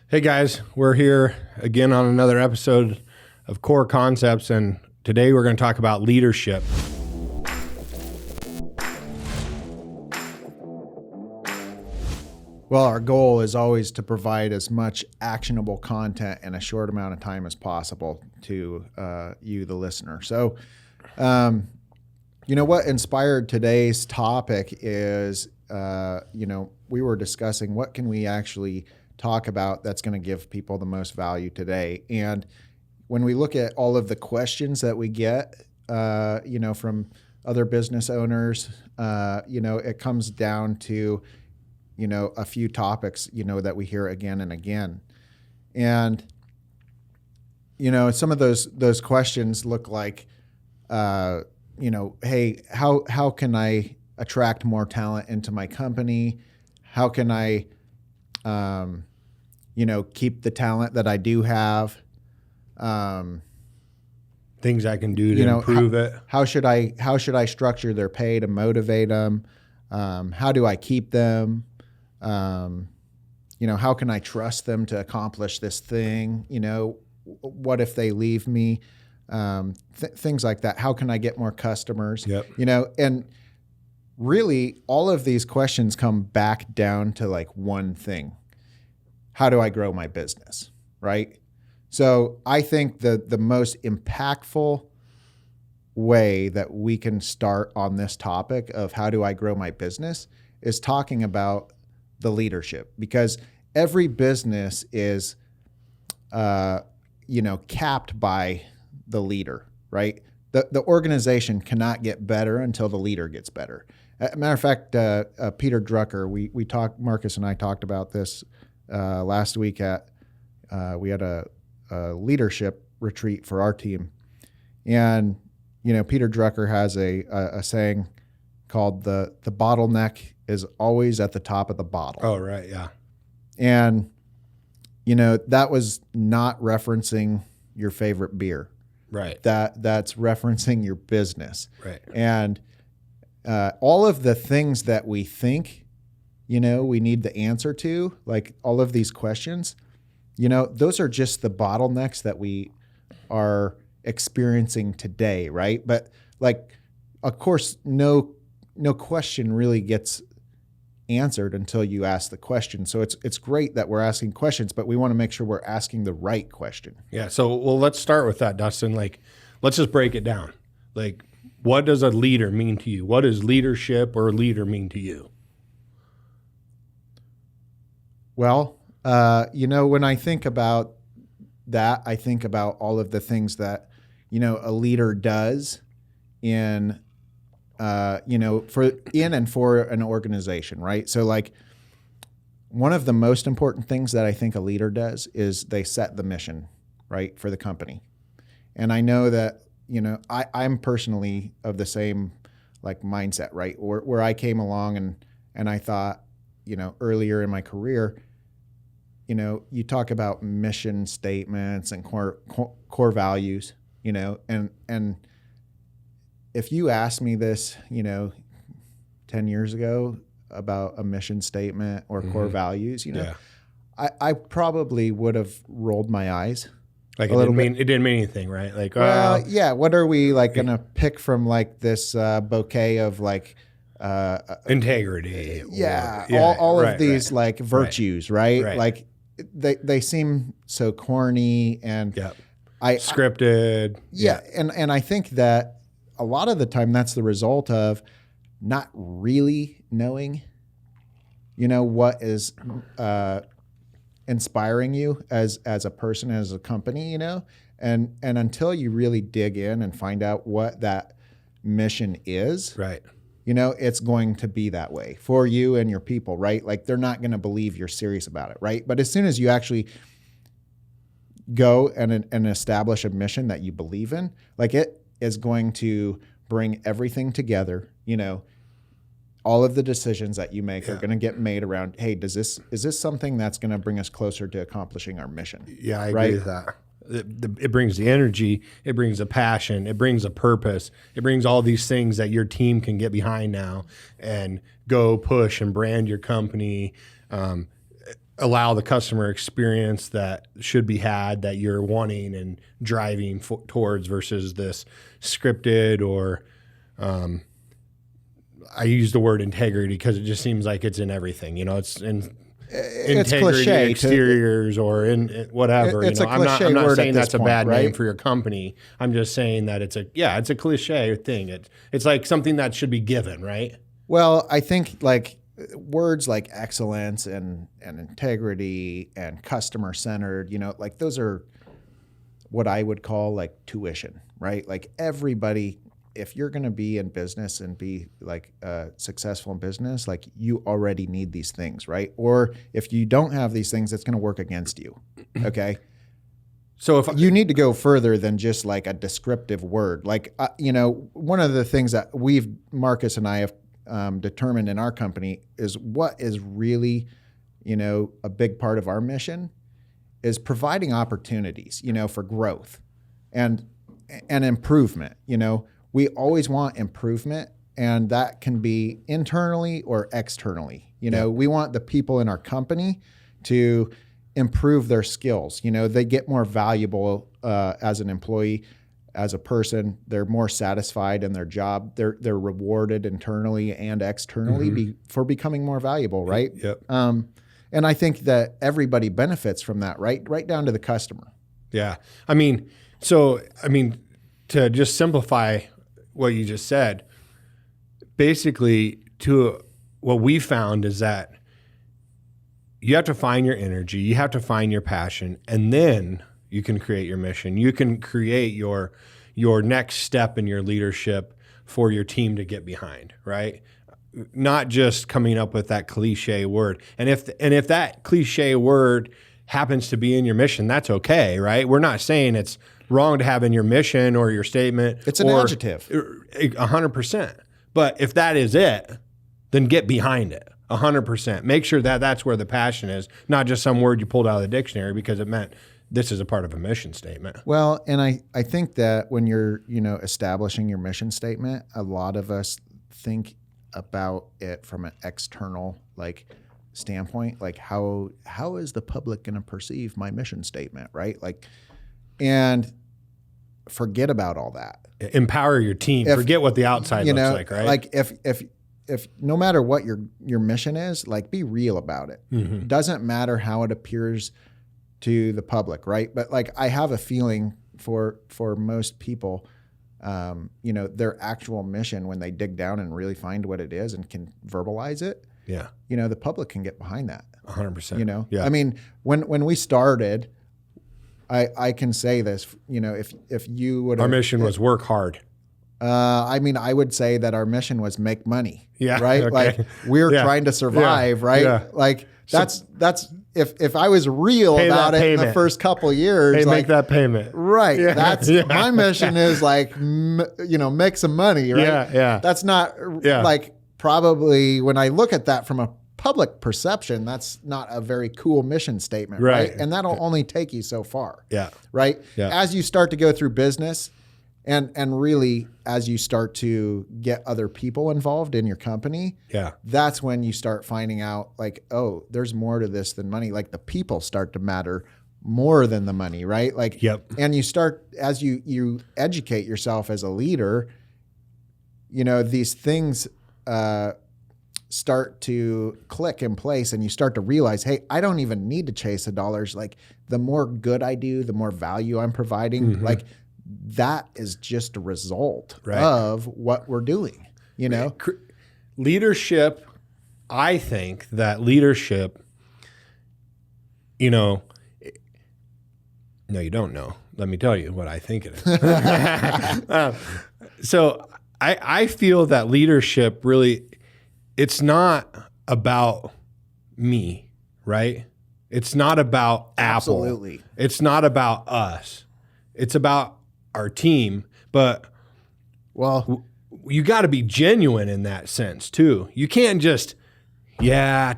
Hey guys, we're here again on another episode of Core Concepts, and today we're going to talk about leadership. Well, our goal is always to provide as much actionable content in a short amount of time as possible to you, the listener. So, what inspired today's topic is, we were discussing what can we actually talk about that's going to give people the most value today. And when we look at all of the questions that we get, from other business owners, it comes down to, a few topics, that we hear again and again. And, some of those questions look like, hey, how can I attract more talent into my company? How can I, keep the talent that I do have? Things I can do to improve it. How should I structure their pay to motivate them? How do I keep them? How can I trust them to accomplish this thing? What if they leave me? Things like that. How can I get more customers? Yep. And really all of these questions come back down to like one thing. How do I grow my business? Right? So I think the most impactful way that we can start on this topic of how do I grow my business is talking about the leadership, because every business is, capped by the leader, right? The organization cannot get better until the leader gets better. As a matter of fact, Peter Drucker, we talked, Marcus and I talked about this last week we had a leadership retreat for our team. And, Peter Drucker has a saying called the bottleneck is always at the top of the bottle. Oh, right. Yeah. And, that was not referencing your favorite beer. Right. That's referencing your business. Right. And all of the things that we think, we need the answer to, like all of these questions, those are just the bottlenecks that we are experiencing today, right? But like, of course, no question really gets answered until you ask the question. So it's great that we're asking questions, but we want to make sure we're asking the right question. Yeah. So, let's start with that, Dustin. Like, let's just break it down. Like, what does a leader mean to you? What does leadership or leader mean to you? Well, when I think about that, I think about all of the things that, a leader does in and for an organization, right? So like one of the most important things that I think a leader does is they set the mission, right, for the company. And I know that, I'm personally of the same like mindset, right? Where I came along and I thought, earlier in my career, you talk about mission statements and core values, and if you asked me this, 10 years ago about a mission statement or core values, I probably would have rolled my eyes. Like it didn't mean anything, right? Like, yeah. What are we like going to pick from like this bouquet of like integrity? All of these like virtues, right? Like they seem so corny and scripted. And I think that a lot of the time that's the result of not really knowing, what is inspiring you as a person, as a company, and until you really dig in and find out what that mission is, right? It's going to be that way for you and your people, right? Like they're not going to believe you're serious about it, right? But as soon as you actually go and establish a mission that you believe in, like it is going to bring everything together. All of the decisions that you make are going to get made around, hey, is this something that's going to bring us closer to accomplishing our mission? Yeah, I agree with that. It brings the energy, it brings a passion, it brings a purpose, it brings all these things that your team can get behind now and go push and brand your company. allow the customer experience that should be had, that you're wanting and driving towards, versus this scripted or I use the word integrity because it just seems like it's in everything. It's in It's integrity cliche exteriors or in whatever. It's a I'm not cliche word saying at that's this a point, bad name right? for your company. I'm just saying that it's a cliche thing. It's like something that should be given, right? Well, I think like words like excellence and integrity and customer centered, like those are what I would call like tuition, right? Like everybody, if you're going to be in business and be like successful in business, like you already need these things, right? Or if you don't have these things, it's going to work against you. Okay. So if You need to go further than just like a descriptive word. Like, one of the things that Marcus and I have determined in our company is what is really, a big part of our mission is providing opportunities, for growth and improvement. We always want improvement, and that can be internally or externally. We want the people in our company to improve their skills. They get more valuable as an employee, as a person. They're more satisfied in their job. They're rewarded internally and externally for becoming more valuable, right? Yep. And I think that everybody benefits from that, right down to the customer. Yeah. To just simplify what you just said, basically what we found is that you have to find your energy, you have to find your passion, and then you can create your mission. You can create your next step in your leadership for your team to get behind, right? Not just coming up with that cliche word. And if that cliche word happens to be in your mission, that's okay, right? We're not saying it's wrong to have in your mission or your statement. It's an adjective. 100%. But if that is it, then get behind it 100%. Make sure that that's where the passion is, not just some word you pulled out of the dictionary because it meant this is a part of a mission statement. Well, and I think that when you're, establishing your mission statement, a lot of us think about it from an external standpoint, like how is the public going to perceive my mission statement, right? And forget about all that. Empower your team. Forget what the outside looks like, right? Like if no matter what your mission is, be real about it. Mm-hmm. Doesn't matter how it appears to the public, right? But I have a feeling for most people, their actual mission, when they dig down and really find what it is and can verbalize it, yeah, the public can get behind that. 100%. Yeah. I mean, when we started, I can say this, if you would, our mission was work hard. I would say that our mission was make money. Yeah. Right. Okay. We're trying to survive. Yeah. Right. Yeah. That's if I was real about it in the first couple of years, make that payment. Right. Yeah. That's my mission is make some money. Right. Yeah. Yeah. That's not probably when I look at that from a public perception, that's not a very cool mission statement. Right. And that'll only take you so far. Yeah. Right. Yeah. As you start to go through business, and really, as you start to get other people involved in your company, that's when you start finding out oh, there's more to this than money. The people start to matter more than the money, right? And you start, as you educate yourself as a leader, these things start to click in place, and you start to realize, hey, I don't even need to chase the dollars. The more good I do, the more value I'm providing. Mm-hmm. That is just a result of what we're doing, Leadership, I think that leadership, no, you don't know. Let me tell you what I think it is. So I feel that leadership really, it's not about me, right? It's not about Apple. Absolutely. It's not about us. It's about our team, but you got to be genuine in that sense too. You can't just, I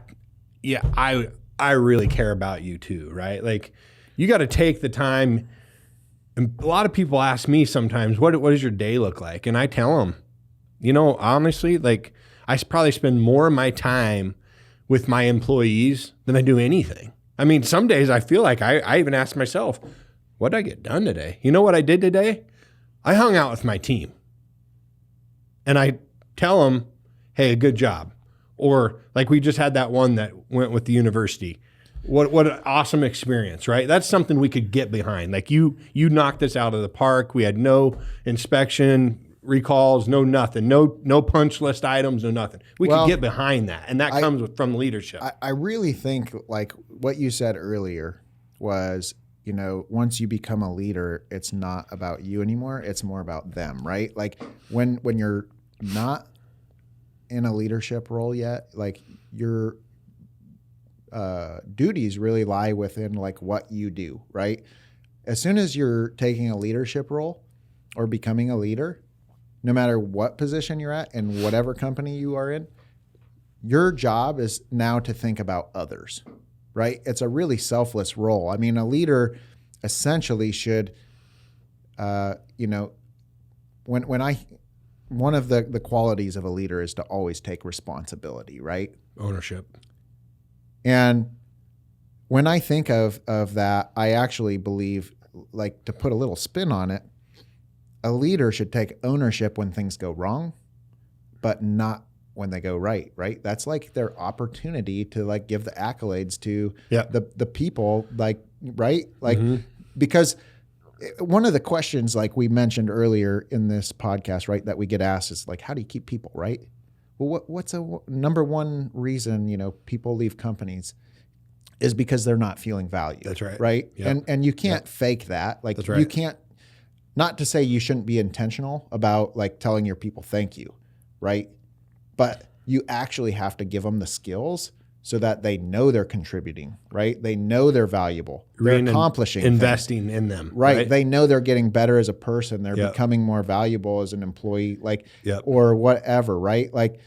really care about you too, right? You got to take the time. And a lot of people ask me sometimes, what does your day look like? And I tell them, honestly, I probably spend more of my time with my employees than I do anything. I mean, some days I feel like I even ask myself, what did I get done today? You know what I did today? I hung out with my team. And I tell them, hey, good job. Or like we just had that one that went with the university. What an awesome experience, right? That's something we could get behind. Like you knocked us out of the park. We had no inspection recalls, no nothing, no punch list items, no nothing. We could get behind that, and that comes from leadership. I really think like what you said earlier was, you know, once you become a leader, it's not about you anymore. It's more about them, right? Like when you're not in a leadership role yet, like your duties really lie within like what you do, right? As soon as you're taking a leadership role or becoming a leader, no matter what position you're at and whatever company you are in, your job is now to think about others, right? It's a really selfless role. I mean, a leader essentially should, you know, one of the qualities of a leader is to always take responsibility, right? Ownership. And when I think of that, I actually believe, like, to put a little spin on it, a leader should take ownership when things go wrong, but not when they go right, right? That's like their opportunity to like give the accolades to the people, like, right? Like, because one of the questions, like we mentioned earlier in this podcast, right, that we get asked is like, how do you keep people, right? Well, what's a number one reason, you know, people leave companies is because they're not feeling valued. That's right. Right. Yep. And you can't fake that. Like, that's right. You can't, not to say you shouldn't be intentional about like telling your people thank you, right? But you actually have to give them the skills so that they know they're contributing, right? They know they're valuable. They're accomplishing investing things. in them. Right. They know they're getting better as a person. They're becoming more valuable as an employee, like, or whatever, right? Like,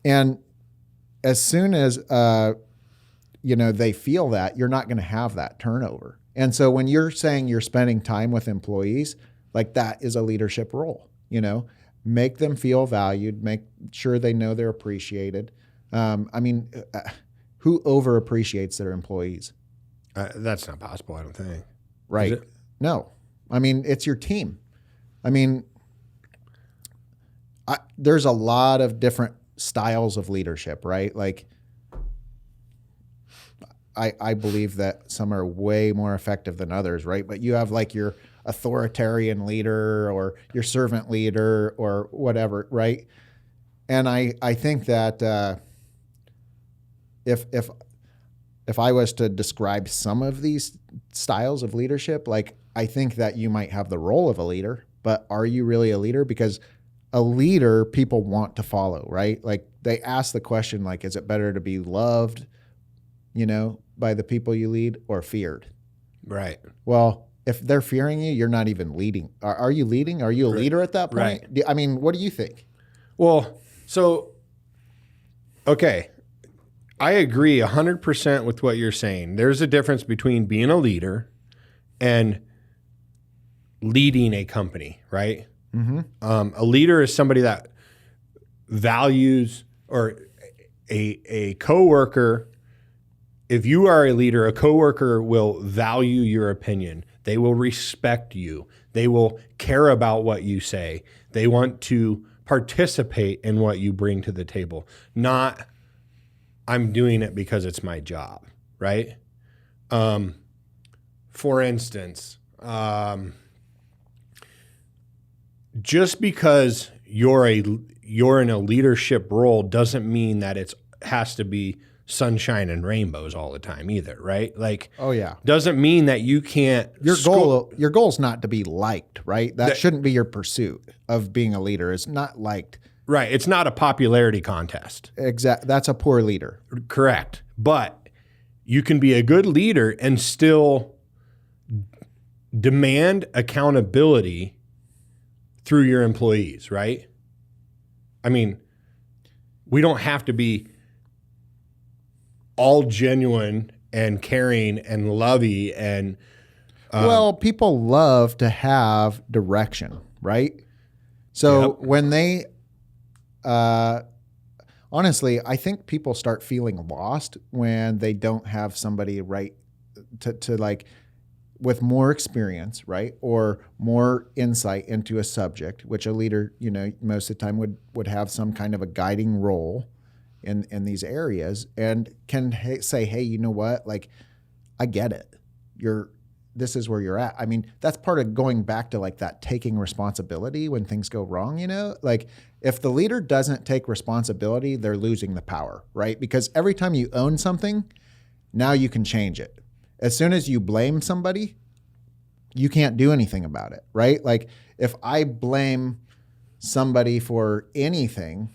and as soon as, you know, they feel that, you're not going to have that turnover. And so when you're saying you're spending time with employees, like that is a leadership role, you know, make them feel valued, make sure they know they're appreciated. I mean, who over appreciates their employees? That's not possible, I don't think. Right. No. I mean, it's your team. I mean, there's a lot of different styles of leadership, right? Like, I believe that some are way more effective than others, right? But you have like your authoritarian leader or your servant leader or whatever, right? And I think that if I was to describe some of these styles of leadership, like I think that you might have the role of a leader, but are you really a leader? Because a leader, people want to follow, right? Like they ask the question, like, is it better to be loved, you know, by the people you lead or feared? Right. Well, if they're fearing you, you're not even leading. Are you leading? Are you a leader at that point? Right. I mean, what do you think? Well, so, okay. I agree 100% with what you're saying. There's a difference between being a leader and leading a company, right? Mm-hmm. A leader is somebody that values, or a coworker. If you are a leader, a coworker will value your opinion. They will respect you. They will care about what you say. They want to participate in what you bring to the table. Not, I'm doing it because it's my job, right? For instance, just because you're in a leadership role doesn't mean that it has to be sunshine and rainbows all the time either, right? Like, oh yeah, doesn't mean that you can't. Your goal is not to be liked, right? That shouldn't be your pursuit of being a leader. It's not liked, right? It's not a popularity contest. Exactly. That's a poor leader. Correct. But you can be a good leader and still demand accountability through your employees, right? I mean, we don't have to be all genuine and caring and lovey and well, people love to have direction, right? So when they on honestly, I think people start feeling lost when they don't have somebody to like with more experience, right? Or more insight into a subject, which a leader, most of the time would have some kind of a guiding role in these areas, and can say, hey, you know what? Like, I get it. This is where you're at. I mean, that's part of going back to like that taking responsibility when things go wrong, like if the leader doesn't take responsibility, they're losing the power, right? Because every time you own something, now you can change it. As soon as you blame somebody, you can't do anything about it, right? Like if I blame somebody for anything,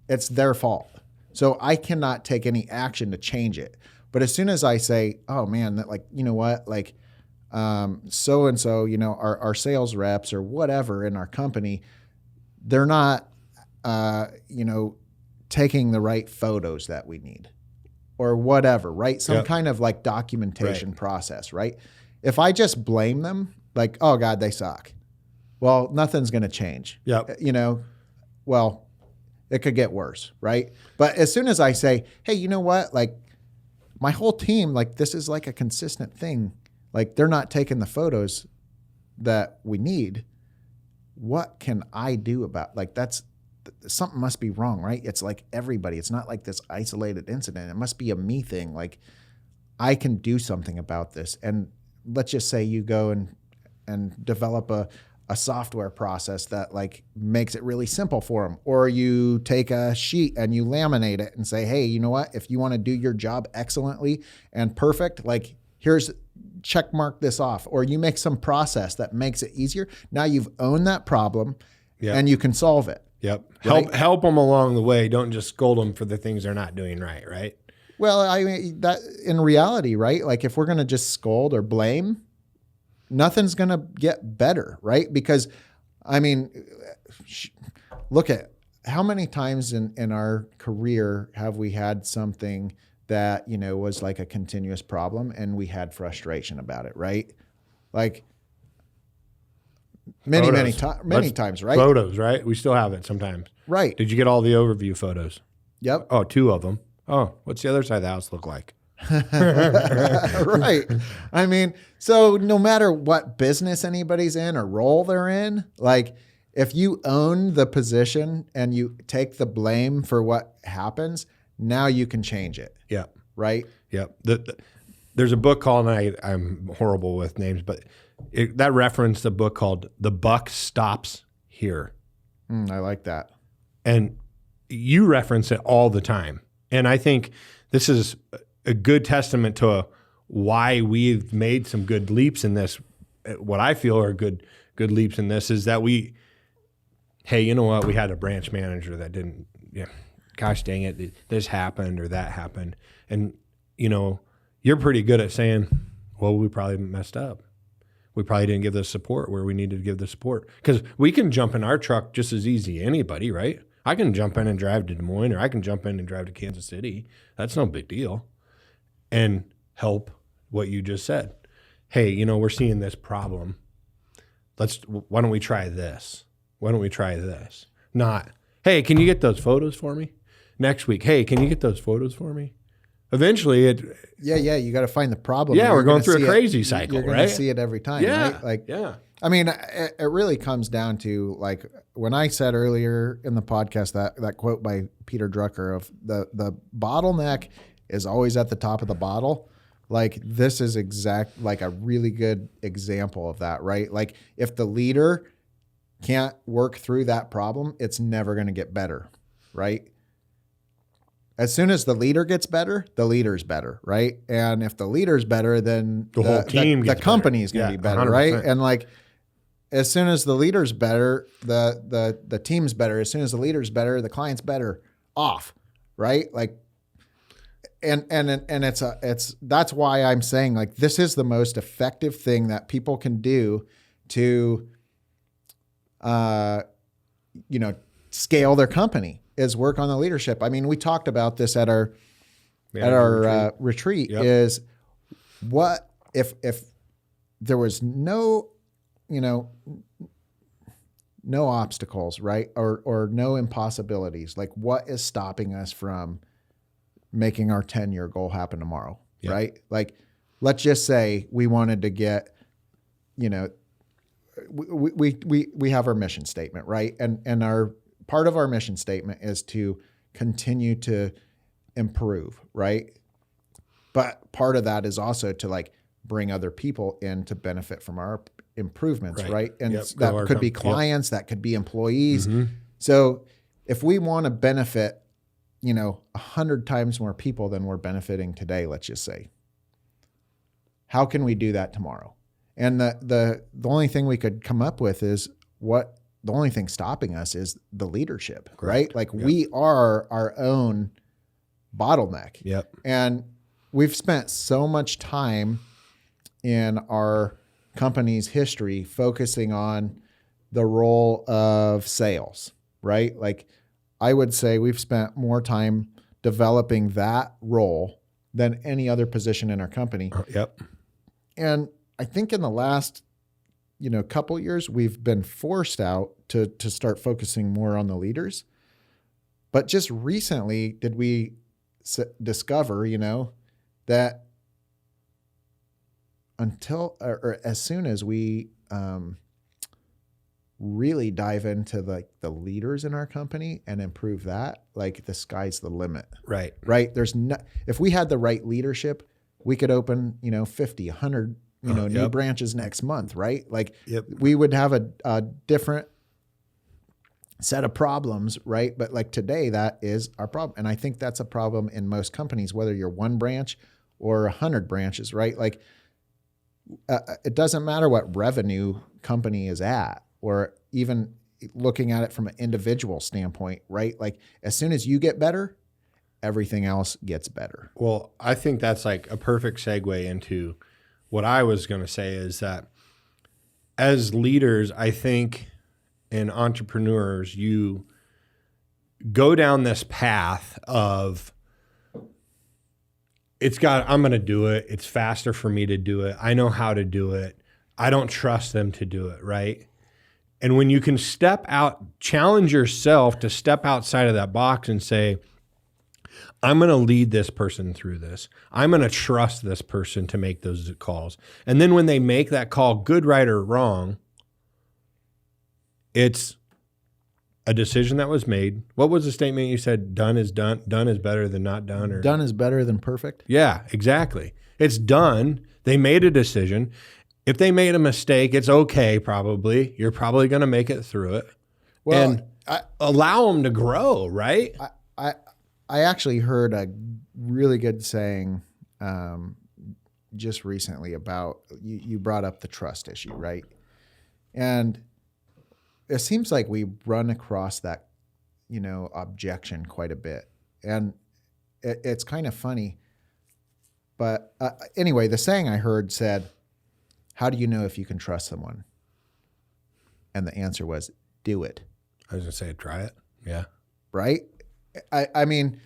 it's their fault. So I cannot take any action to change it. But as soon as I say, oh man, that like, you know what, like so-and-so, our sales reps or whatever in our company, they're not, taking the right photos that we need or whatever, right? Some kind of like documentation process, right? If I just blame them, like, oh God, they suck. Well, nothing's going to change. Yep. Well, it could get worse, right? But as soon as I say, hey, you know what? Like my whole team, like this is like a consistent thing. Like they're not taking the photos that we need. What can I do about something must be wrong, right? It's like everybody. It's not like this isolated incident. It must be a me thing. Like I can do something about this. And let's just say you go and develop a software process that like makes it really simple for them. Or you take a sheet and you laminate it and say, hey, you know what? If you want to do your job excellently and perfect, like here's check mark this off. Or you make some process that makes it easier. Now you've owned that problem and you can solve it. Yep. Right? Help them along the way. Don't just scold them for the things they're not doing right, right? Well, I mean, that in reality, right? Like if we're going to just scold or blame, nothing's going to get better, right? Because, I mean, look at how many times in our career have we had something that, was like a continuous problem and we had frustration about it, right? Like many times, right? Photos, right? We still have it sometimes. Right. Did you get all the overview photos? Yep. Oh, 2 of them. Oh, what's the other side of the house look like? Right. I mean, so no matter what business anybody's in or role they're in, like if you own the position and you take the blame for what happens, now you can change it. Yeah. Right. Yeah. There's a book called, and I'm horrible with names, but that referenced a book called The Buck Stops Here. I like that. And you reference it all the time. And I think this is a good testament to why we've made some good leaps in this. What I feel are good leaps in this is that hey, you know what? We had a branch manager that didn't, gosh dang it, this happened or that happened. And, you're pretty good at saying, well, we probably messed up. We probably didn't give the support where we needed to give the support. Because we can jump in our truck just as easy as anybody, right? I can jump in and drive to Des Moines, or I can jump in and drive to Kansas City. That's no big deal. And help what you just said. Hey, we're seeing this problem. Why don't we try this? Why don't we try this? Not, hey, can you get those photos for me? Next week, hey, can you get those photos for me? Eventually, you got to find the problem. Yeah, we're going through a crazy cycle, you're right? You're going to see it every time, yeah, right? Like, yeah. I mean, it really comes down to like when I said earlier in the podcast that quote by Peter Drucker of the bottleneck is always at the top of the bottle. Like this is like a really good example of that, right? Like if the leader can't work through that problem, it's never going to get better, right? As soon as the leader gets better, the leader's better, right? And if the leader's better, then the whole team the company's going to be better, 100%. Right? And like as soon as the leader's better, the team's better. As soon as the leader's better, the client's better off, right? Like and that's why I'm saying like this is the most effective thing that people can do to scale their company is work on the leadership. I mean, we talked about this at our retreat. Yep. Is what if there was no no obstacles, right? Or no impossibilities. Like, what is stopping us from making our 10-year goal happen tomorrow, Yep. right? Like, let's just say we wanted to get, you know, we have our mission statement, right? And our part of our mission statement is to continue to improve, right? But part of that is also to like bring other people in to benefit from our improvements, right? And that could be clients, that could be employees. So if we want to benefit, 100 times more people than we're benefiting today, let's just say, how can we do that tomorrow? And the only thing we could come up with is the only thing stopping us is the leadership, right? Like we are our own bottleneck. Yep. And we've spent so much time in our company's history focusing on the role of sales, right? Like I would say we've spent more time developing that role than any other position in our company. Yep. And I think in the last, couple years, we've been forced out to start focusing more on the leaders. But just recently did we discover, that until or as soon as we really dive into like the leaders in our company and improve that, like the sky's the limit. Right. Right. If we had the right leadership, we could open, 50, 100, new branches next month. Right. Like we would have a different set of problems. Right. But like today, that is our problem. And I think that's a problem in most companies, whether you're one branch or 100 branches, right? Like it doesn't matter what revenue company is at, or even looking at it from an individual standpoint, right? Like as soon as you get better, everything else gets better. Well, I think that's like a perfect segue into what I was going to say is that as leaders, I think in entrepreneurs, you go down this path of I'm going to do it. It's faster for me to do it. I know how to do it. I don't trust them to do it, right? And when you can step out, challenge yourself to step outside of that box and say, I'm going to lead this person through this. I'm going to trust this person to make those calls. And then when they make that call, good, right, or wrong, it's a decision that was made. What was the statement you said? Done is done. Done is better than not done. Or done is better than perfect. Yeah, exactly. It's done. They made a decision. If they made a mistake, it's okay. Probably you're probably going to make it through it. Well, and allow them to grow. Right. I actually heard a really good saying just recently about you brought up the trust issue, right? And it seems like we run across that, objection quite a bit. And it's kind of funny. But anyway, the saying I heard said, how do you know if you can trust someone? And the answer was, do it. I was going to say, try it. Yeah. Right? I mean,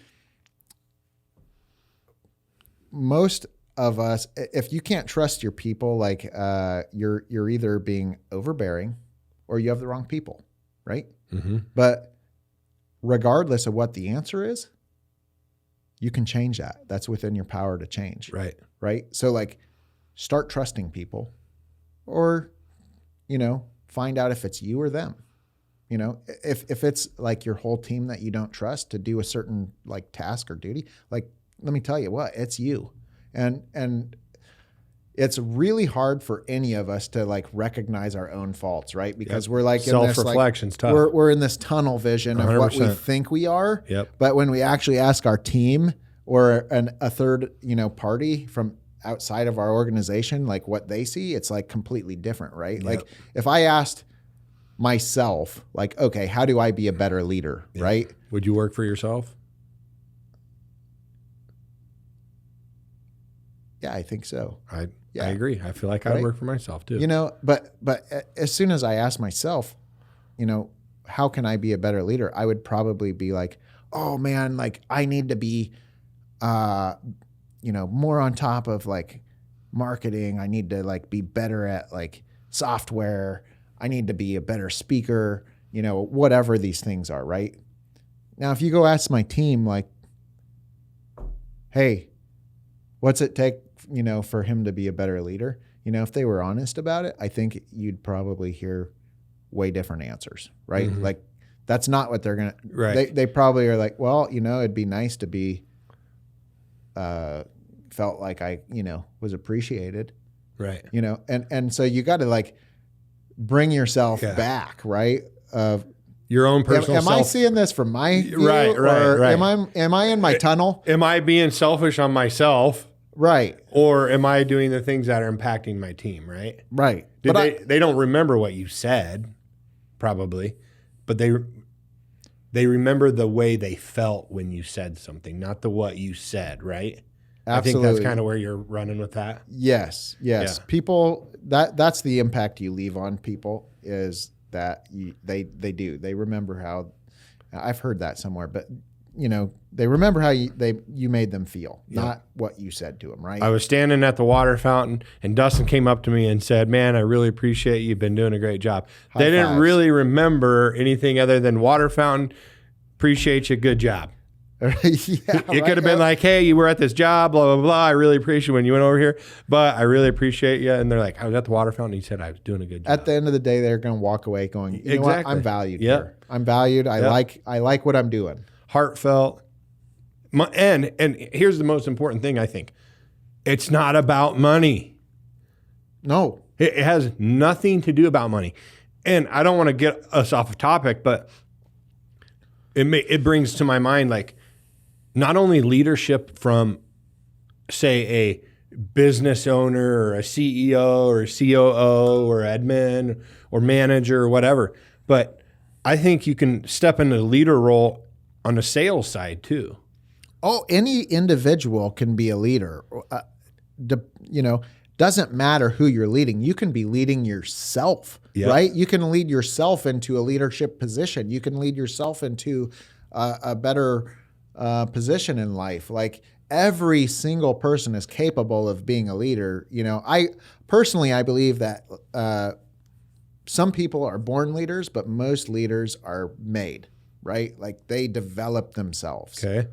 most of us, if you can't trust your people, like you're either being overbearing or you have the wrong people, right? Mm-hmm. But regardless of what the answer is, you can change that. That's within your power to change. Right. Right. So like start trusting people or, find out if it's you or them. If it's like your whole team that you don't trust to do a certain like task or duty, like, let me tell you what, it's you. And it's really hard for any of us to like recognize our own faults, right? Because we're like in this self-reflection's tough. We're in this tunnel vision 100%. of what we think we are. Yep. But when we actually ask our team or a third, party from outside of our organization, like what they see, it's like completely different, right? Yep. Like if I asked myself, like, okay, how do I be a better leader, right? Would you work for yourself? Yeah, I think so. I agree. I feel like I'd work for myself too. But as soon as I ask myself, how can I be a better leader? I would probably be like, oh man, like I need to be, more on top of like marketing. I need to like be better at like software. I need to be a better speaker, you know, whatever these things are, right? Now, if you go ask my team, like, hey, what's it take, you know, for him to be a better leader? You know, if they were honest about it, I think you'd probably hear way different answers, right? Mm-hmm. Like, that's not what they're going to, Right. They probably are like, well, you know, it'd be nice to be, felt like I, you know, was appreciated, Right. you know, and so you got to like bring yourself back, right? Of your own personal am self. I seeing this from my view, Right. or am I in my tunnel? Am I being selfish on myself? Right. Or am I doing the things that are impacting my team, right? Right. They don't remember what you said, probably, but they remember the way they felt when you said something, not the what you said, right? Absolutely. I think that's kind of where you're running with that. Yes. Yeah. People, that's the impact you leave on people, is that they remember how, I've heard that somewhere, but you know, they remember how you made them feel, not what you said to them, right? I was standing at the water fountain and Dustin came up to me and said, "Man, I really appreciate you. You've been doing a great job." High They didn't fives. really remember anything other than water fountain, appreciate you, good job. It could have been like, "Hey, you were at this job, blah, blah, blah. I really appreciate when you went over here, but I really appreciate you." And they're like, "I was at the water fountain. He said I was doing a good job." At the end of the day, they're going to walk away going, you know what? I'm valued here. I'm valued. I like what I'm doing. Heartfelt. And here's the most important thing, I think. It's not about money. No. It has nothing to do about money. And I don't want to get us off of topic, but it brings to my mind, like, not only leadership from, say, a business owner or a CEO or a COO or admin or manager or whatever, but I think you can step into the leader role on the sales side too. Oh, any individual can be a leader. You know, doesn't matter who you're leading. You can be leading yourself, right? You can lead yourself into a leadership position. You can lead yourself into a better position in life. Like, every single person is capable of being a leader. You know, I believe that some people are born leaders, but most leaders are made, right? Like, they develop themselves. Okay.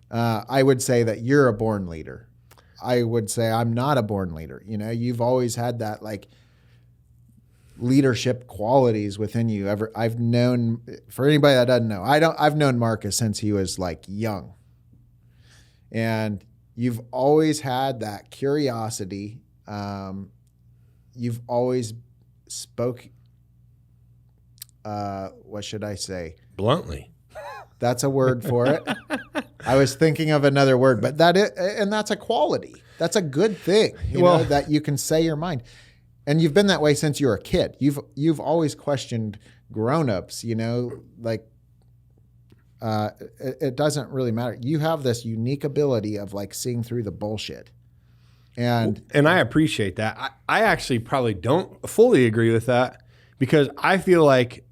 I would say that you're a born leader. I would say I'm not a born leader. You know, you've always had that like leadership qualities within you. I've known, for anybody that doesn't know, I've known Marcus since he was like young. And you've always had that curiosity. You've always spoke, what should I say? Bluntly. That's a word for it. I was thinking of another word, but and that's a quality. That's a good thing, you know, that you can say your mind. And you've been that way since you were a kid. You've always questioned grown-ups, you know, like it doesn't really matter. You have this unique ability of like seeing through the bullshit. And I appreciate that. I actually probably don't fully agree with that, because I feel like,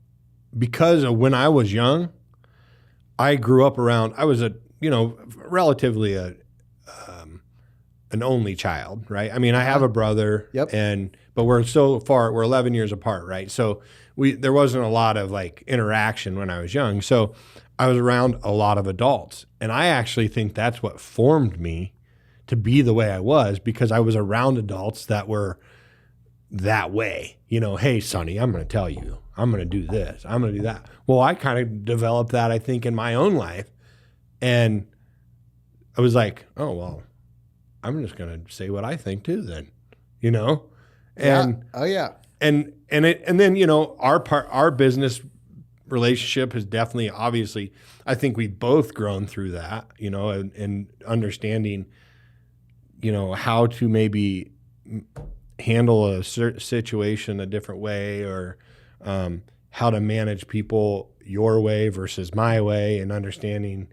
because of when I was young, I grew up around, I was relatively an only child, right? I mean, I have a brother, but we're 11 years apart, right? So there wasn't a lot of like interaction when I was young. So I was around a lot of adults, and I actually think that's what formed me to be the way I was, because I was around adults that were that way. You know, hey, Sonny, I'm going to tell you, I'm going to do this, I'm going to do that. Well, I kind of developed that, I think, in my own life. And I was like, oh, well, I'm just going to say what I think too then, you know? And And then, you know, our business relationship has definitely, obviously, I think we've both grown through that, you know, and understanding, you know, how to maybe handle a certain situation a different way, or how to manage people your way versus my way, and understanding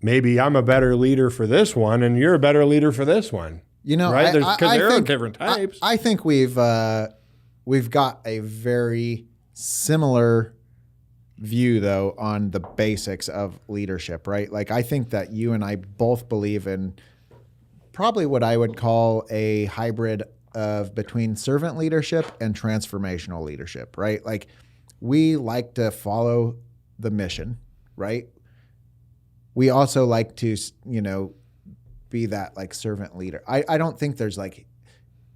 maybe I'm a better leader for this one and you're a better leader for this one. You know, right? Because there are different types. I think we've got a very similar view, though, on the basics of leadership, right? Like, I think that you and I both believe in probably what I would call a hybrid of between servant leadership and transformational leadership, right? Like we like to follow the mission, right? We also like to, be that like servant leader. I don't think there's like,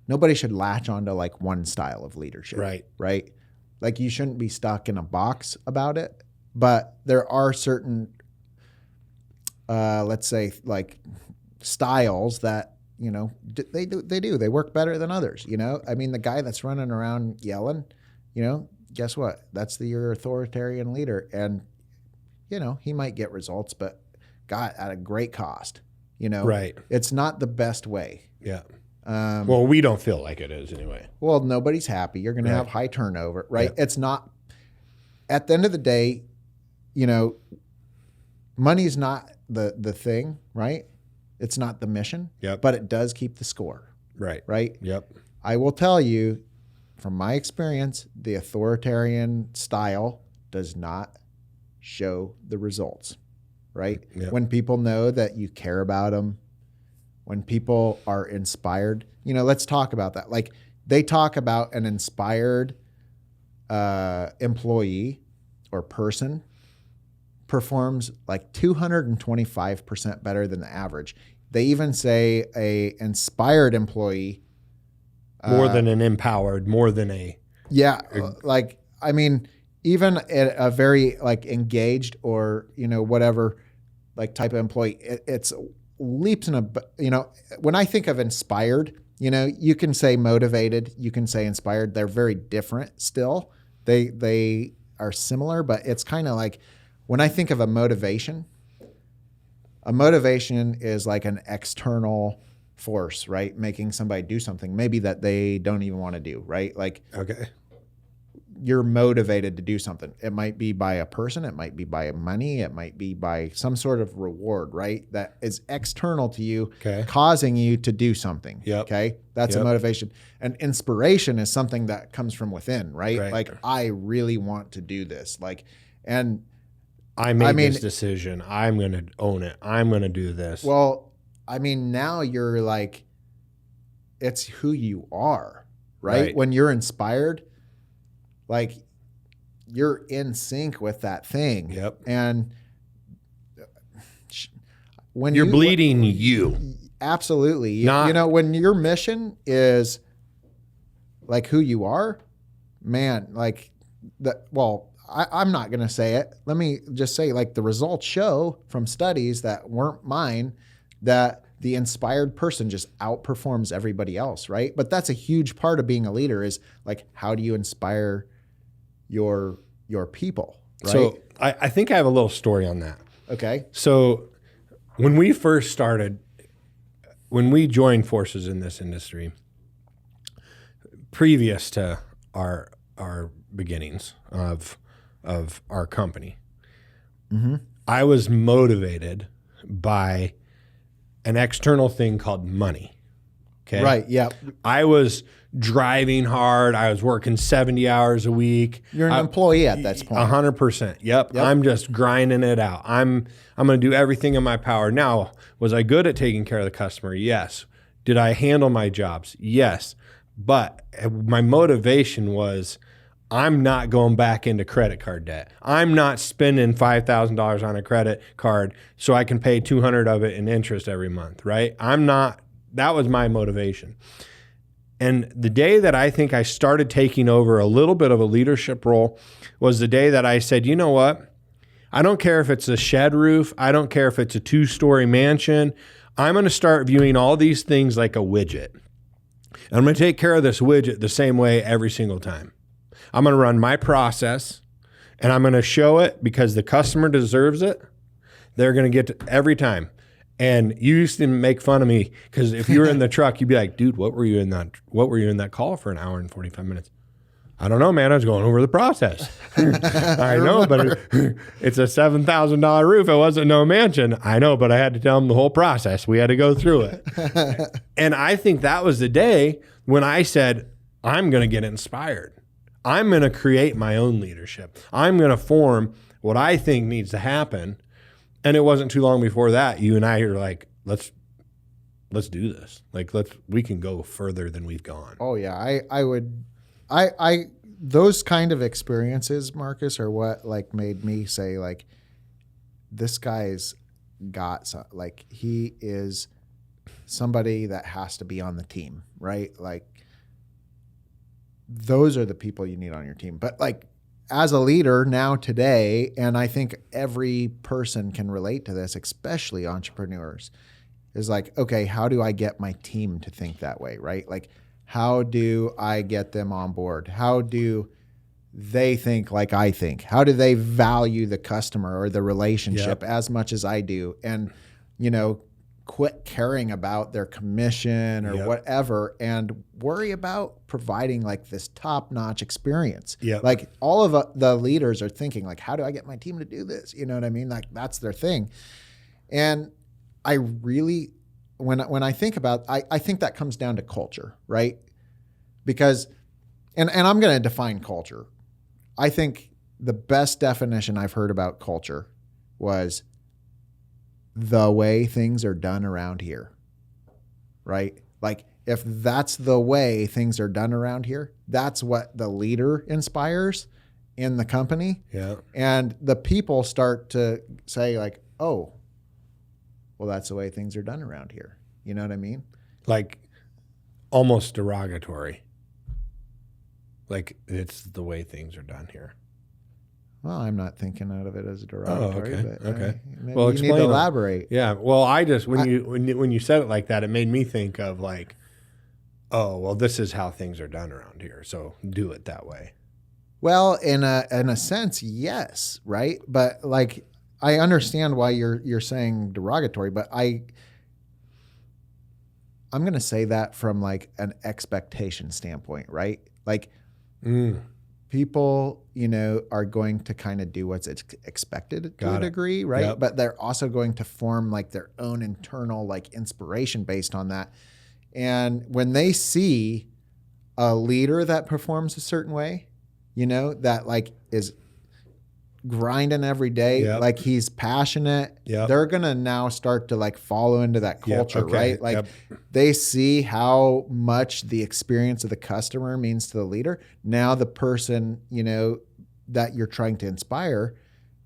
nobody should latch onto like one style of leadership. Right. Like you shouldn't be stuck in a box about it, but there are certain, let's say like styles that, they work better than others. I mean, the guy that's running around yelling, guess what? That's your authoritarian leader. And, he might get results, but at a great cost, Right. It's not the best way. Yeah. Well, we don't feel like it is anyway. Well, nobody's happy. You're going to have high turnover, right? Yeah. It's not, at the end of the day, money's not the thing, right? It's not the mission, but it does keep the score. Right? Yep. I will tell you, from my experience, the authoritarian style does not show the results, right? Yep. When people know that you care about them, when people are inspired, let's talk about that. Like they talk about an inspired employee or person performs like 225% better than the average. They even say a inspired employee more than an empowered, more than a even a very like engaged or whatever like type of employee, it's leaps in when I think of inspired, you can say motivated, you can say inspired. They're very different still. They are similar, but it's kind of like when I think of a motivation is like an external force, right? Making somebody do something maybe that they don't even want to do, right? Like, okay, you're motivated to do something. It might be by a person, it might be by money, it might be by some sort of reward, right? That is external to you, causing you to do something. Okay, that's a motivation. And inspiration is something that comes from within, right? Like I really want to do this, and I made this decision. I'm going to own it. I'm going to do this. Well, now you're like, it's who you are, right? When you're inspired, like you're in sync with that thing. Yep. And when you're bleeding you. Absolutely. When your mission is like who you are, man, like I'm not going to say it. Let me just say, like, the results show from studies that weren't mine that the inspired person just outperforms everybody else, right? But that's a huge part of being a leader is, like, how do you inspire your people, right? So I think I have a little story on that. Okay. So when we first started, when we joined forces in this industry, previous to our beginnings of our company, I was motivated by an external thing called money. Okay. Right. Yeah. I was driving hard. I was working 70 hours a week. You're an employee at that point. 100%. Yep. I'm just grinding it out. I'm going to do everything in my power. Now, was I good at taking care of the customer? Yes. Did I handle my jobs? Yes. But my motivation was, I'm not going back into credit card debt. I'm not spending $5,000 on a credit card so I can pay $200 of it in interest every month, right? That was my motivation. And the day that I think I started taking over a little bit of a leadership role was the day that I said, you know what? I don't care if it's a shed roof. I don't care if it's a 2-story mansion. I'm going to start viewing all these things like a widget. And I'm going to take care of this widget the same way every single time. I'm going to run my process and I'm going to show it because the customer deserves it. They're going to get it every time. And you used to make fun of me because if you were in the truck, you'd be like, dude, what were you in that call for an hour and 45 minutes? I don't know, man. I was going over the process. I know, but it's a $7,000 roof. It wasn't no mansion. I know, but I had to tell them the whole process. We had to go through it. And I think that was the day when I said, I'm going to get inspired. I'm going to create my own leadership. I'm going to form what I think needs to happen. And it wasn't too long before that, you and I are like, let's let's do this. Like, we can go further than we've gone. Oh yeah. I those kind of experiences, Marcus, are what like made me say like, this guy's got some, like he is somebody that has to be on the team, right? Like those are the people you need on your team. But like as a leader now today, and I think every person can relate to this, especially entrepreneurs, is like, okay, how do I get my team to think that way, right? Like, how do I get them on board? How do they think like I think? How do they value the customer or the relationship as much as I do? And, quit caring about their commission or whatever and worry about providing like this top-notch experience. Like all of the leaders are thinking like, how do I get my team to do this? You know what I mean? Like that's their thing. And I really, when I think about, I think that comes down to culture, right? Because, and I'm going to define culture. I think the best definition I've heard about culture was the way things are done around here, right? Like if that's the way things are done around here, that's what the leader inspires in the company. Yeah. And the people start to say like, oh, well, that's the way things are done around here. You know what I mean? Like almost derogatory. Like it's the way things are done here. Well, I'm not thinking out of it as a derogatory. Oh, okay. But, Okay. Well, you need to elaborate. Yeah. Well, I just when you said it like that, it made me think of like, oh, well, this is how things are done around here, so do it that way. Well, in a sense, yes, right. But like, I understand why you're saying derogatory, but I'm going to say that from like an expectation standpoint, right? Like. People, are going to kind of do what's expected to a degree, right? Yep. But they're also going to form like their own internal like inspiration based on that. And when they see a leader that performs a certain way, that like is grinding every day, like he's passionate, they're going to now start to like follow into that culture, right? Like they see how much the experience of the customer means to the leader. Now the person, that you're trying to inspire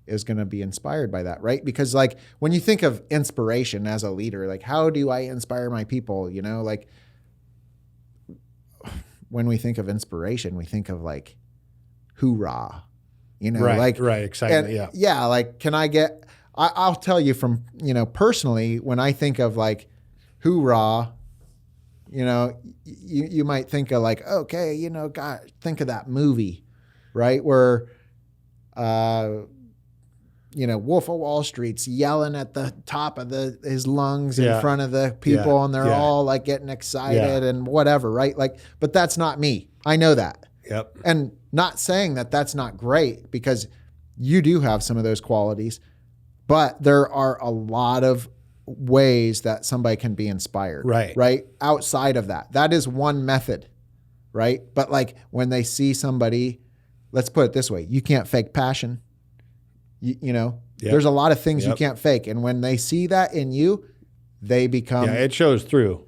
is going to be inspired by that, right? Because like when you think of inspiration as a leader, like how do I inspire my people? Like when we think of inspiration, we think of like hoorah. Right, excitement. Yeah. Like, can I get, I'll tell you from, personally, when I think of like hoorah, you might think of like, okay, God, think of that movie, right? Where, Wolf of Wall Street's yelling at the top of his lungs in front of the people and they're all like getting excited and whatever, right? Like, but that's not me. I know that. Yep. And not saying that that's not great because you do have some of those qualities, but there are a lot of ways that somebody can be inspired. Right. Outside of that, that is one method. Right. But like when they see somebody, let's put it this way, you can't fake passion. There's a lot of things you can't fake. And when they see that in you, they become. Yeah, it shows through.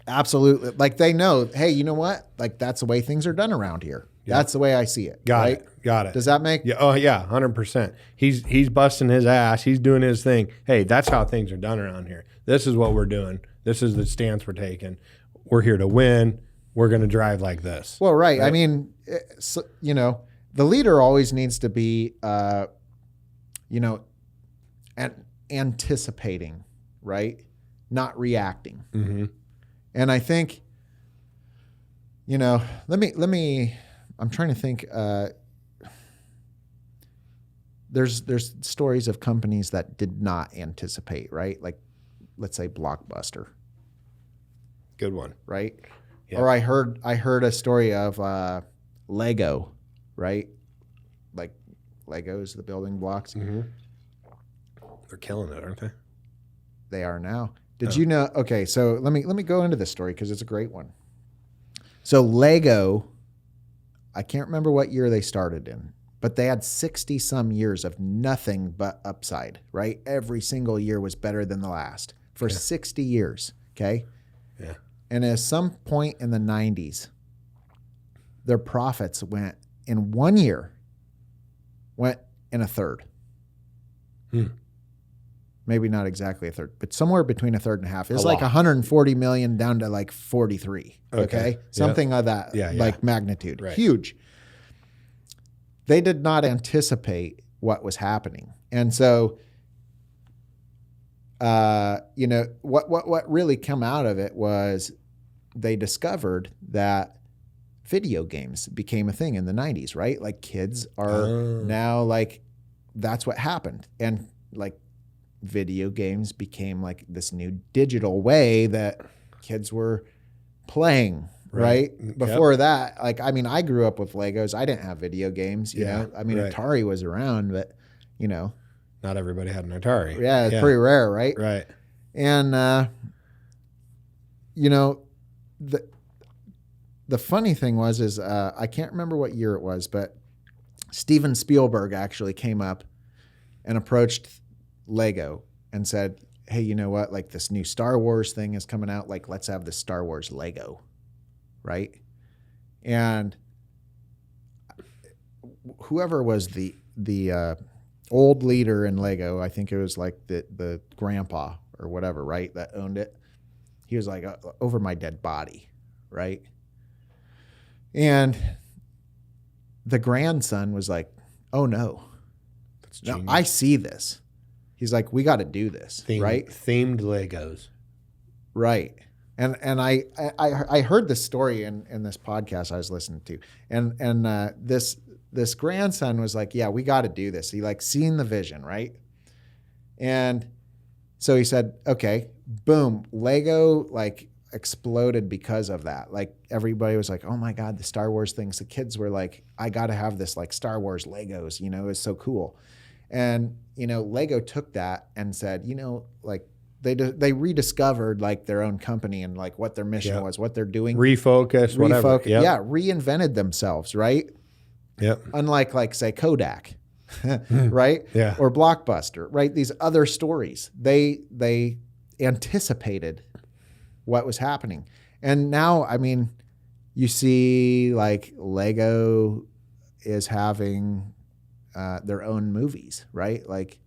Absolutely. Like they know, hey, you know what? Like that's the way things are done around here. Yep. That's the way I see it. Got it. Does that make? Yeah. Oh yeah. 100%. He's busting his ass. He's doing his thing. Hey, that's how things are done around here. This is what we're doing. This is the stance we're taking. We're here to win. We're going to drive like this. Well, right. I mean, the leader always needs to be, anticipating, right? Not reacting. Mm-hmm. And I think, let me, I'm trying to think, there's stories of companies that did not anticipate, right? Like, let's say Blockbuster. Good one. Right? Yep. Or I heard a story of Lego, right? Like Legos, the building blocks. Mm-hmm. They're killing it, aren't they? They are now. Did you know? Okay, so let me go into this story because it's a great one. So Lego, I can't remember what year they started in, but they had 60 some years of nothing but upside, right? Every single year was better than the last for 60 years. Okay. Yeah. And at some point in the 90s, their profits went in 1 year, went in a third. Maybe not exactly a third, but somewhere between a third and a half. It was like 140 million down to like 43. Okay. Something of that magnitude. Right. Huge. They did not anticipate what was happening. And so, what really come out of it was they discovered that video games became a thing in the 90s, right? Like kids are now like, that's what happened. And like video games became like this new digital way that kids were playing, right? Before that, like, I mean, I grew up with Legos. I didn't have video games, you know? I mean, Atari was around, but you know. Not everybody had an Atari. Yeah, it's pretty rare, right? Right. And, the funny thing was I can't remember what year it was, but Steven Spielberg actually came up and approached Lego and said, hey, you know what? Like this new Star Wars thing is coming out. Like, let's have the Star Wars Lego, right? And whoever was the old leader in Lego, I think it was like the grandpa or whatever, right, that owned it. He was like, over my dead body, right? And the grandson was like, oh no, I see this. He's like, we got to do this, right? Themed Legos. Right. And I heard this story in this podcast I was listening to. And this grandson was like, yeah, we got to do this. He like seen the vision, right? And so he said, okay, boom, Lego like exploded because of that. Like everybody was like, oh my God, the Star Wars things. The kids were like, I got to have this like Star Wars Legos, you know, it's so cool. And, you know, Lego took that and said, you know, like they rediscovered like their own company and like what their mission was, what they're doing. Refocus, whatever. Yep. Yeah, reinvented themselves, right? Yep. Unlike like say Kodak, right? Yeah. Or Blockbuster, right? These other stories, they anticipated what was happening. And now, I mean, you see like Lego is having their own movies, right? Like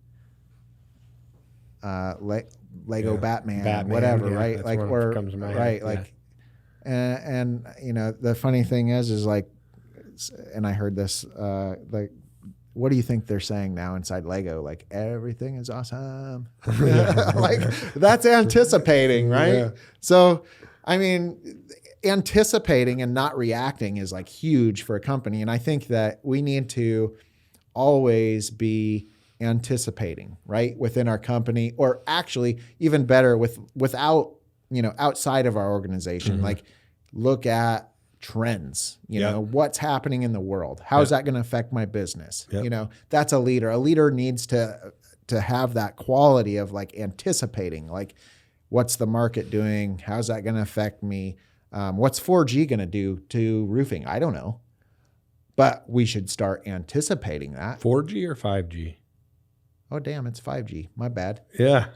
Lego Batman, whatever, right? Like or comes to my head. Like, and you know, the funny thing is like, and I heard this, like, what do you think they're saying now inside Lego? Like everything is awesome. Like that's anticipating, right? Yeah. So, I mean, anticipating and not reacting is like huge for a company. And I think that we need to always be anticipating, right? Within our company, or actually even better without, you know, outside of our organization, like look at trends, you know, what's happening in the world. How is that going to affect my business? You know, that's a leader. A leader needs to have that quality of like anticipating, like what's the market doing? How's that going to affect me? What's 4G going to do to roofing? I don't know. But we should start anticipating that. 4G or 5G? Oh, damn, it's 5G. My bad. Yeah.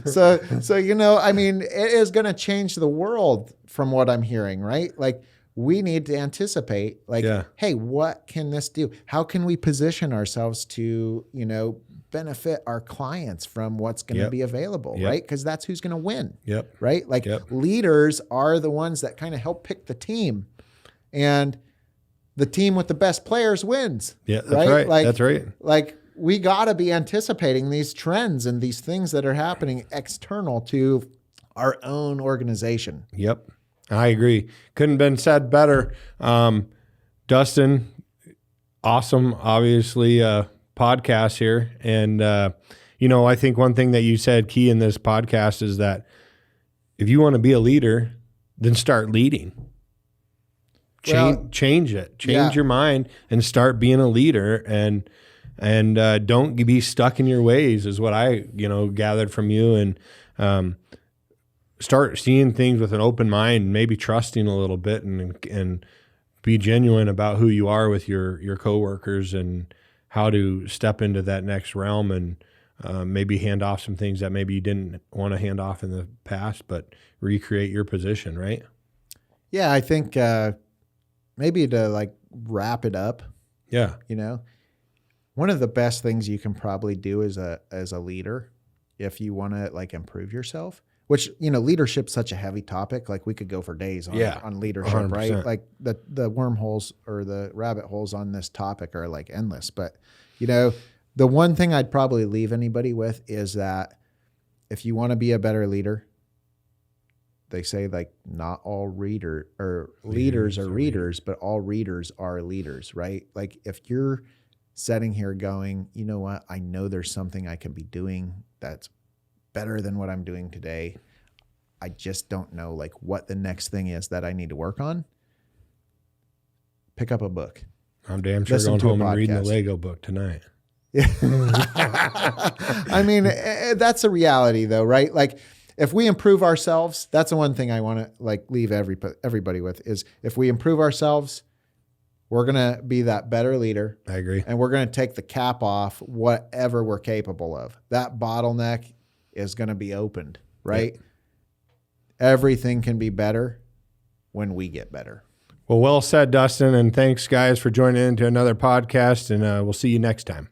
So, you know, I mean, it is going to change the world from what I'm hearing, right? Like we need to anticipate like, hey, what can this do? How can we position ourselves to, you know, benefit our clients from what's going to be available, right? Because that's who's going to win, right? Like leaders are the ones that kind of help pick the team, and the team with the best players wins. Yeah, that's right. Like, that's right. Like we got to be anticipating these trends and these things that are happening external to our own organization. Yep. I agree. Couldn't have been said better. Dustin, awesome, obviously, podcast here. And, you know, I think one thing that you said key in this podcast is that if you want to be a leader, then start leading. Change it. Change your mind and start being a leader, and don't be stuck in your ways is what I, you know, gathered from you. And start seeing things with an open mind, maybe trusting a little bit, and be genuine about who you are with your coworkers and how to step into that next realm. And maybe hand off some things that maybe you didn't want to hand off in the past, but recreate your position, right? Yeah, I think maybe to like wrap it up, Yeah. One of the best things you can probably do as a leader, if you want to like improve yourself, which, leadership's such a heavy topic. Like we could go for days on leadership, 100%. right? Like the wormholes or the rabbit holes on this topic are like endless. But, the one thing I'd probably leave anybody with is that if you want to be a better leader, they say like not all leaders are readers, but all readers are leaders, right? Like if you're sitting here going, you know what, I know there's something I can be doing that's better than what I'm doing today. I just don't know like what the next thing is that I need to work on. Pick up a book. I'm damn sure Listen going to a home and reading the podcast. Lego book tonight. I mean, that's a reality though, right? Like if we improve ourselves, that's the one thing I want to like leave everybody with is if we improve ourselves, we're going to be that better leader. I agree. And we're going to take the cap off whatever we're capable of. That bottleneck is going to be opened, right? Yep. Everything can be better when we get better. Well said, Dustin. And thanks, guys, for joining into another podcast. And we'll see you next time.